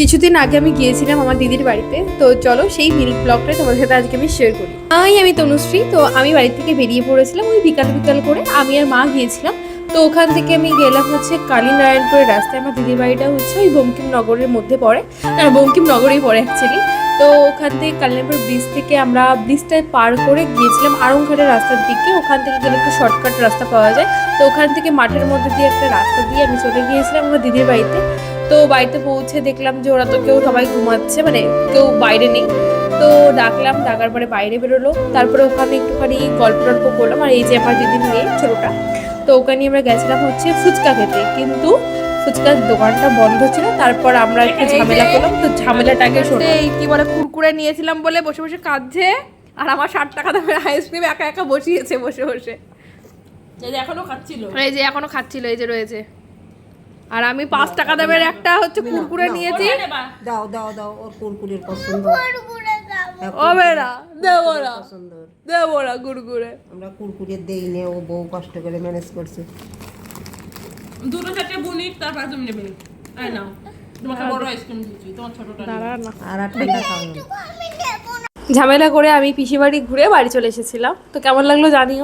কিছুদিন আগে আমি গিয়েছিলাম আমার দিদির বাড়িতে, তো চলো সেই মিনি ব্লগটা তোমাদের সাথে আজকে আমি শেয়ার করি। আমি তনুশ্রী। তো আমি বাড়ি থেকে বেরিয়ে পড়েছিলাম ওই বিকাল বিকাল করে, আমি আর মা গিয়েছিলাম। তো ওখান থেকে আমি গেলাম হচ্ছে কালীনারায়ণপুরের রাস্তায়। আমার দিদির বাড়িটা হচ্ছে ওই বঙ্কিমনগরের মধ্যে পড়ে, বঙ্কিমনগরেই পড়ে অ্যাকচুয়ালি। তো ওখান থেকে কালীনারায়ণপুর ব্রিজ থেকে আমরা ব্রিজটায় পার করে গিয়েছিলাম আড়ংঘাটের রাস্তার দিকে। ওখান থেকে গেলে একটু শর্টকাট রাস্তা পাওয়া যায়। তো ওখান থেকে মাঠের মধ্যে দিয়ে একটা রাস্তা দিয়ে আমি চলে গিয়েছিলাম আমার দিদির বাড়িতে। তো বাড়িতে পৌঁছে দেখলাম যে ওরা তো কেউ সবাই ঘুমাচ্ছে, মানে কেউ বাইরে নেই। তো ডাকলাম, ডাকার পরে বাইরে বেরোলো। তারপরে ওখানে একটুখানি গল্প টল্প করলাম। আর এই যে আমার দিদির মেয়ে ছোটোটা, তো ওখানে আমরা গেছিলাম হচ্ছে ফুচকা খেতে, কিন্তু ফুচকার দোকানটা বন্ধ ছিল। তারপর আমরা একটু ঝামেলা করলাম, তো ঝামেলাটাকে শোনো। এই কি বলে কুরকুরে নিয়েছিলাম বলে বসে বসে কাঁদছে, আর আমার 60 টাকা দামের আইসক্রিম একা একা বসিয়েছে বসে বসে। এখনো খাচ্ছিল, এই যে এখনো খাচ্ছিল, এই যে রয়েছে। আর আমি 5 টাকা দামের একটা হচ্ছে কুরকুরে নিয়েছি। দাও দাও দাও, ওর কুরকুরের পছন্দ। ও বেড়া দেবো না, পছন্দ দেবো না কুরকুরে। আমরা কুরকুরে দেই নে, ও বউ কষ্ট করে ম্যানেজ করছে। দুটো চারটে বুনিক, তারপর তুমি নেবে। এই নাও, তোমাকে বড় আইসক্রিম দিচ্ছি, তোমার ছোটটা দাঁড়া না। আর ঠান্ডা খাও না। ঝামেলা করে আমি পিসি বাড়ি ঘুরে বাড়ি চলে এসেছিলাম। তো কেমন লাগলো জানিও।